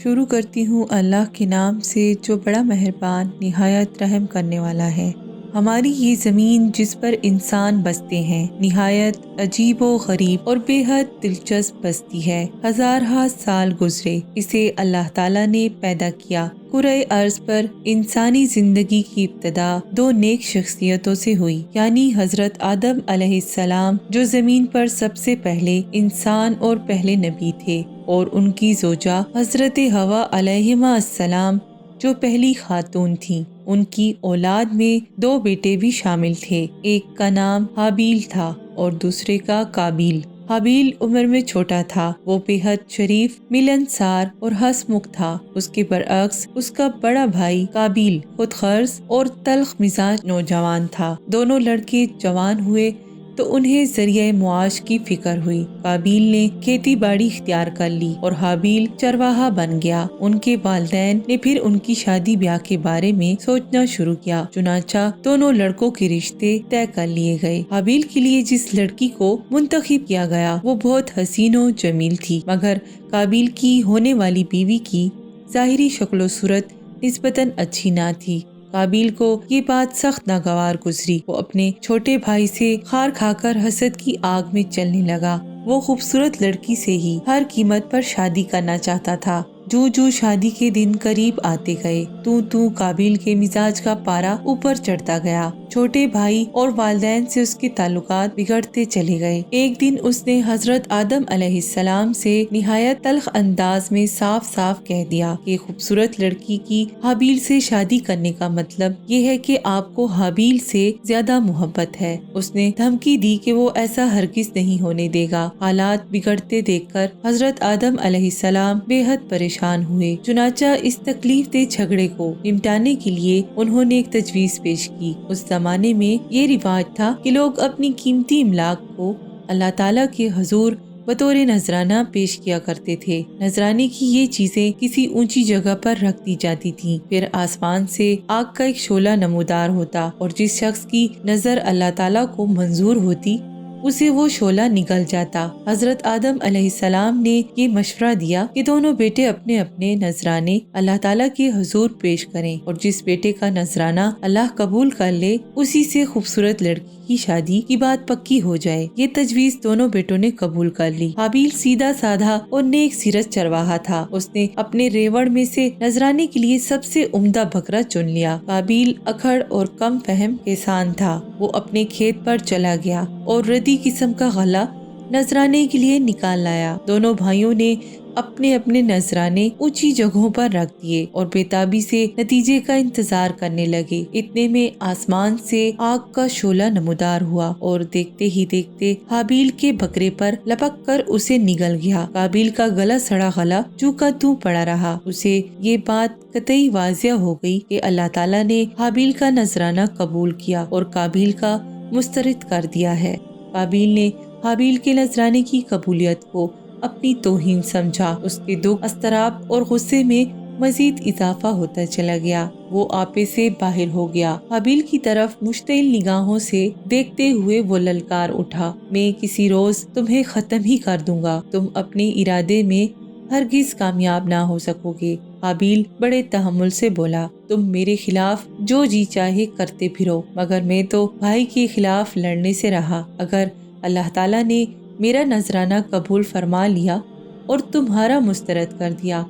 شروع کرتی ہوں اللہ کے نام سے جو بڑا مہربان نہایت رحم کرنے والا ہے۔ ہماری یہ زمین جس پر انسان بستے ہیں نہایت عجیب و غریب اور بے حد دلچسپ بستی ہے۔ ہزارہا سال گزرے اسے اللہ تعالیٰ نے پیدا کیا۔ کرۂ ارض پر انسانی زندگی کی ابتدا دو نیک شخصیتوں سے ہوئی، یعنی حضرت آدم علیہ السلام جو زمین پر سب سے پہلے انسان اور پہلے نبی تھے، اور ان کی زوجہ حضرت حوا علیہ السلام جو پہلی خاتون تھیں۔ ان کی اولاد میں دو بیٹے بھی شامل تھے، ایک کا نام حابیل تھا اور دوسرے کا قابیل۔ حابیل عمر میں چھوٹا تھا، وہ بے حد شریف، ملنسار اور ہنس مکھ تھا۔ اس کے برعکس اس کا بڑا بھائی قابیل خود غرض اور تلخ مزاج نوجوان تھا۔ دونوں لڑکے جوان ہوئے تو انہیں ذریعہ معاش کی فکر ہوئی۔ قابیل نے کھیتی باڑی اختیار کر لی اور حابیل چرواہا بن گیا۔ ان کے والدین نے پھر ان کی شادی بیاہ کے بارے میں سوچنا شروع کیا، چنانچہ دونوں لڑکوں کے رشتے طے کر لیے گئے۔ حابیل کے لیے جس لڑکی کو منتخب کیا گیا وہ بہت حسین و جمیل تھی، مگر قابیل کی ہونے والی بیوی کی ظاہری شکل و صورت نسبتاً اچھی نہ تھی۔ قابیل کو یہ بات سخت ناگوار گزری۔ وہ اپنے چھوٹے بھائی سے خار کھا کر حسد کی آگ میں چلنے لگا۔ وہ خوبصورت لڑکی سے ہی ہر قیمت پر شادی کرنا چاہتا تھا۔ جو شادی کے دن قریب آتے گئے تو قابیل کے مزاج کا پارا اوپر چڑھتا گیا۔ چھوٹے بھائی اور والدین سے اس کے تعلقات بگڑتے چلے گئے۔ ایک دن اس نے حضرت آدم علیہ السلام سے نہایت تلخ انداز میں صاف صاف کہہ دیا کہ خوبصورت لڑکی کی حابیل سے شادی کرنے کا مطلب یہ ہے کہ آپ کو حابیل سے زیادہ محبت ہے۔ اس نے دھمکی دی کہ وہ ایسا ہرگز نہیں ہونے دے گا۔ حالات بگڑتے دیکھ کر حضرت آدم علیہ السلام بے حد پریشان ہوئے، چنانچہ اس تکلیف دہ جھگڑے کو نمٹانے کے لیے انہوں نے ایک تجویز پیش کی۔ اس زمانے میں یہ رواج تھا کہ لوگ اپنی قیمتی املاک کو اللہ تعالیٰ کے حضور بطور نذرانہ پیش کیا کرتے تھے۔ نذرانے کی یہ چیزیں کسی اونچی جگہ پر رکھ دی جاتی تھیں، پھر آسمان سے آگ کا ایک شعلہ نمودار ہوتا اور جس شخص کی نظر اللہ تعالیٰ کو منظور ہوتی اسے وہ شعلہ نگل جاتا۔ حضرت آدم علیہ السلام نے یہ مشورہ دیا کہ دونوں بیٹے اپنے اپنے نذرانے اللہ تعالیٰ کے حضور پیش کریں اور جس بیٹے کا نذرانہ اللہ قبول کر لے اسی سے خوبصورت لڑکی کی شادی کی بات پکی ہو جائے۔ یہ تجویز دونوں بیٹوں نے قبول کر لی۔ حابیل سیدھا سادھا اور نیک سیرت چرواہا تھا۔ اس نے اپنے ریوڑ میں سے نذرانے کے لیے سب سے عمدہ بکرا چن لیا۔ قابیل اکھڑ اور کم فہم کسان تھا۔ وہ اپنے کھیت پر چلا گیا اور ردی قسم کا غلہ نذرانے کے لیے نکال لایا۔ دونوں بھائیوں نے اپنے اپنے نذرانے اونچی جگہوں پر رکھ دیے اور بےتابی سے نتیجے کا انتظار کرنے لگے۔ اتنے میں آسمان سے آگ کا شعلہ نمودار ہوا اور دیکھتے ہی دیکھتے حابیل کے بکرے پر لپک کر اسے نگل گیا۔ قابیل کا گلا سڑا غلہ جو کا توں پڑا رہا۔ اسے یہ بات قطعی واضح ہو گئی کہ اللہ تعالیٰ نے حابیل کا نذرانہ قبول کیا اور قابیل کا مسترد کر دیا ہے۔ قابیل نے حابیل کے نذرانے کی قبولیت کو اپنی توہین سمجھا۔ اس کے دکھ، اضطراب اور غصے میں مزید اضافہ ہوتا چلا گیا۔ وہ آپے سے باہر ہو گیا۔ حابیل کی طرف مشتعل نگاہوں سے دیکھتے ہوئے وہ للکار اٹھا، میں کسی روز تمہیں ختم ہی کر دوں گا۔ تم اپنے ارادے میں ہرگز کامیاب نہ ہو سکو گے۔ حابیل بڑے تحمل سے بولا، تم میرے خلاف جو جی چاہے کرتے پھرو، مگر میں تو بھائی کے خلاف لڑنے سے رہا۔ اگر اللہ تعالیٰ نے میرا نذرانہ قبول فرما لیا اور تمہارا مسترد کر دیا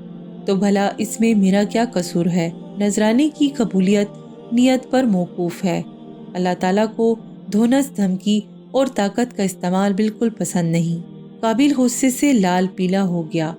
تو بھلا اس میں میرا کیا قصور ہے؟ نذرانے کی قبولیت نیت پر موقوف ہے۔ اللہ تعالیٰ کو دھونس، دھمکی اور طاقت کا استعمال بالکل پسند نہیں۔ قابیل غصے سے لال پیلا ہو گیا۔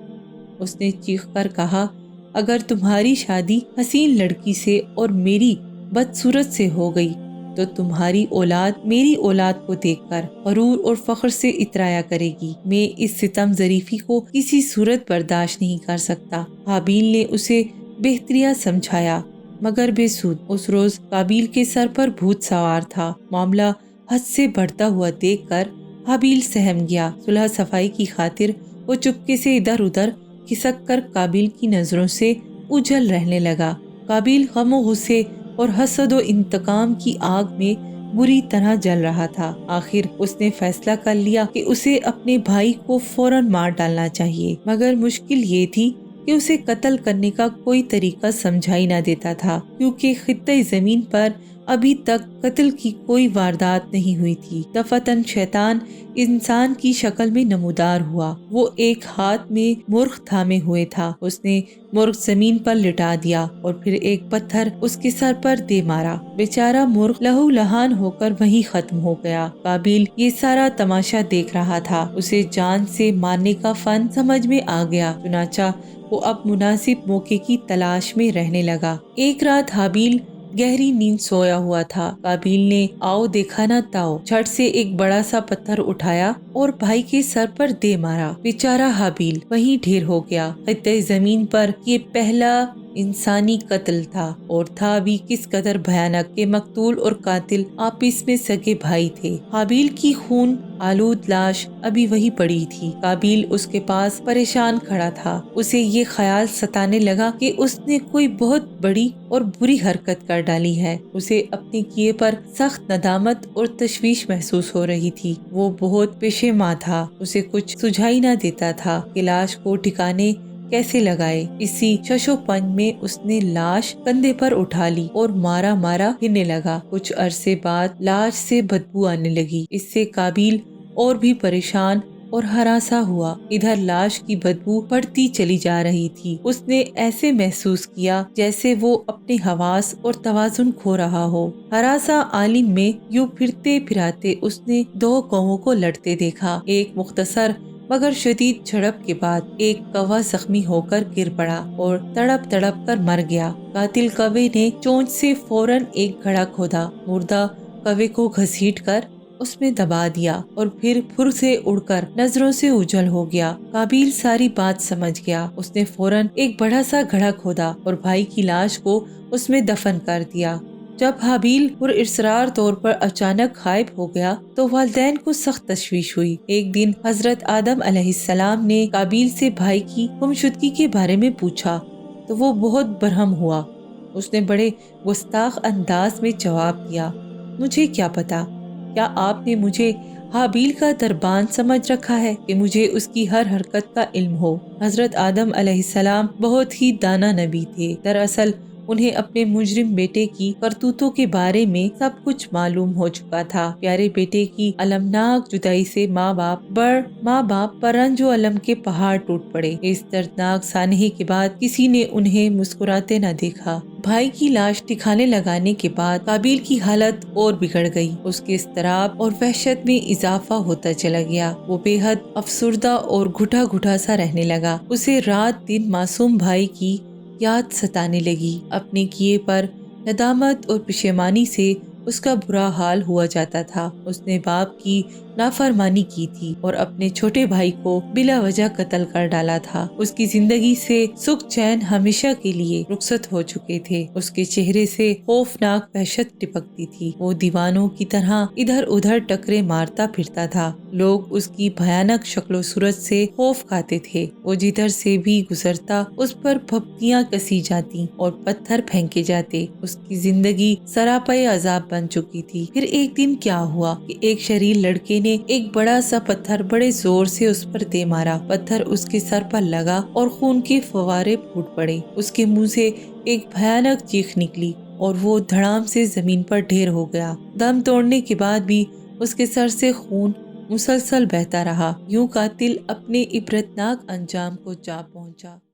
اس نے چیخ کر کہا، اگر تمہاری شادی حسین لڑکی سے اور میری بدصورت سے ہو گئی تو تمہاری اولاد میری اولاد کو دیکھ کر غرور اور فخر سے اترایا کرے گی۔ میں اس ستم ظریفی کو کسی صورت برداشت نہیں کر سکتا۔ حابیل نے اسے بہتریا سمجھایا مگر بے سود۔ اس روز قابیل کے سر پر بھوت سوار تھا۔ معاملہ حد سے بڑھتا ہوا دیکھ کر حابیل سہم گیا۔ صلح صفائی کی خاطر وہ چپکے سے ادھر ادھر کھسک کر قابیل کی نظروں سے اجھل رہنے لگا۔ قابیل غم و غصے اور حسد و انتقام کی آگ میں بری طرح جل رہا تھا۔ آخر اس نے فیصلہ کر لیا کہ اسے اپنے بھائی کو فوراً مار ڈالنا چاہیے، مگر مشکل یہ تھی کہ اسے قتل کرنے کا کوئی طریقہ سمجھائی نہ دیتا تھا، کیونکہ خطۂ زمین پر ابھی تک قتل کی کوئی واردات نہیں ہوئی تھی۔ دفعتاً شیطان انسان کی شکل میں نمودار ہوا۔ وہ ایک ہاتھ میں مرغ تھامے ہوئے تھا۔ اس نے مرغ زمین پر لٹا دیا اور پھر ایک پتھر اس کے سر پر دے مارا۔ بیچارہ مرغ لہو لہان ہو کر وہیں ختم ہو گیا۔ قابیل یہ سارا تماشا دیکھ رہا تھا۔ اسے جان سے مارنے کا فن سمجھ میں آ گیا، چنانچہ وہ اب مناسب موقع کی تلاش میں رہنے لگا۔ ایک رات حابیل گہری نیند سویا ہوا تھا۔ قابیل نے آؤ دیکھا نہ تاؤ، جھٹ سے ایک بڑا سا پتھر اٹھایا اور بھائی کے سر پر دے مارا۔ بیچارہ حابیل وہیں ڈھیر ہو گیا۔ خطۂ زمین پر یہ پہلا انسانی قتل تھا، اور تھا بھی کس قدر بھیانک کہ مقتول اور قاتل آپس میں سگے بھائی تھے۔ حابیل کی خون آلود لاش ابھی وہی پڑی تھی۔ قابیل اس کے پاس پریشان کھڑا تھا۔ اسے یہ خیال ستانے لگا کہ اس نے کوئی بہت بڑی اور بری حرکت کر ڈالی ہے۔ اسے اپنے کیے پر سخت ندامت اور تشویش محسوس ہو رہی تھی۔ وہ بہت پشیماں تھا۔ اسے کچھ سجھائی نہ دیتا تھا کہ لاش کو ٹھکانے کیسے لگائے۔ اسی ششو پنج میں اس نے لاش کندھے پر اٹھا لی اور مارا مارا پھرنے لگا۔ کچھ عرصے بعد لاش سے بدبو آنے لگی۔ اس سے قابیل اور بھی پریشان اور ہراساں ہوا۔ ادھر لاش کی بدبو بڑھتی چلی جا رہی تھی۔ اس نے ایسے محسوس کیا جیسے وہ اپنے حواس اور توازن کھو رہا ہو۔ ہراساں عالم میں یوں پھرتے پھراتے اس نے دو کووں کو لڑتے دیکھا۔ ایک مختصر مگر شدید جھڑپ کے بعد ایک کوا زخمی ہو کر گر پڑا اور تڑپ تڑپ کر مر گیا۔ قاتل کوے نے چونچ سے فوراً ایک گڑھا کھودا، مردہ کوے کو گھسیٹ کر اس میں دبا دیا اور پھر پھر سے اڑ کر نظروں سے اوجھل ہو گیا۔ قابیل ساری بات سمجھ گیا۔ اس نے فوراً ایک بڑا سا گڑھا کھودا اور بھائی کی لاش کو اس میں دفن کر دیا۔ جب حابیل پر اصرار طور پر اچانک غائب ہو گیا تو والدین کو سخت تشویش ہوئی۔ ایک دن حضرت آدم علیہ السلام نے قابیل سے بھائی کی گمشدگی کے بارے میں پوچھا تو وہ بہت برہم ہوا۔ اس نے بڑے گستاخ انداز میں جواب دیا، مجھے کیا پتا؟ کیا آپ نے مجھے حابیل کا دربان سمجھ رکھا ہے کہ مجھے اس کی ہر حرکت کا علم ہو؟ حضرت آدم علیہ السلام بہت ہی دانا نبی تھے۔ دراصل انہیں اپنے مجرم بیٹے کی کرتوتوں کے بارے میں سب کچھ معلوم ہو چکا تھا۔ پیارے بیٹے کی المناک جدائی سے ماں باپ پر رنج و الم کے پہاڑ ٹوٹ پڑے۔ اس دردناک سانحے کے بعد کسی نے انہیں مسکراتے نہ دیکھا۔ بھائی کی لاش ٹھکانے لگانے کے بعد قابیل کی حالت اور بگڑ گئی۔ اس کے اضطراب اور وحشت میں اضافہ ہوتا چلا گیا۔ وہ بے حد افسردہ اور گھٹا گھٹا سا رہنے لگا۔ اسے رات دن معصوم بھائی کی یاد ستانے لگی۔ اپنے کیے پر ندامت اور پشیمانی سے اس کا برا حال ہوا جاتا تھا۔ اس نے باپ کی نافرمانی کی تھی اور اپنے چھوٹے بھائی کو بلا وجہ قتل کر ڈالا تھا۔ اس کی زندگی سے سکھ چین ہمیشہ کے لیے رخصت ہو چکے تھے۔ اس کے چہرے سے خوفناک وحشت ٹپکتی تھی۔ وہ دیوانوں کی طرح ادھر ادھر ٹکرے مارتا پھرتا تھا۔ لوگ اس کی بھیانک شکل و صورت سے خوف کھاتے تھے۔ وہ جدھر سے بھی گزرتا اس پر پھپتیاں کسی جاتی اور پتھر پھینکے جاتے۔ اس کی زندگی سراپے عذاب بن چکی تھی۔ پھر ایک دن کیا ہوا کہ ایک شریر لڑکے نے ایک بڑا سا پتھر بڑے زور سے اس پر دے مارا۔ پتھر اس کے سر پر لگا اور خون کے فوارے پھوٹ پڑے۔ اس کے منہ سے ایک بھیانک چیخ نکلی اور وہ دھڑام سے زمین پر ڈھیر ہو گیا۔ دم توڑنے کے بعد بھی اس کے سر سے خون مسلسل بہتا رہا۔ یوں قاتل اپنے عبرتناک انجام کو جا پہنچا۔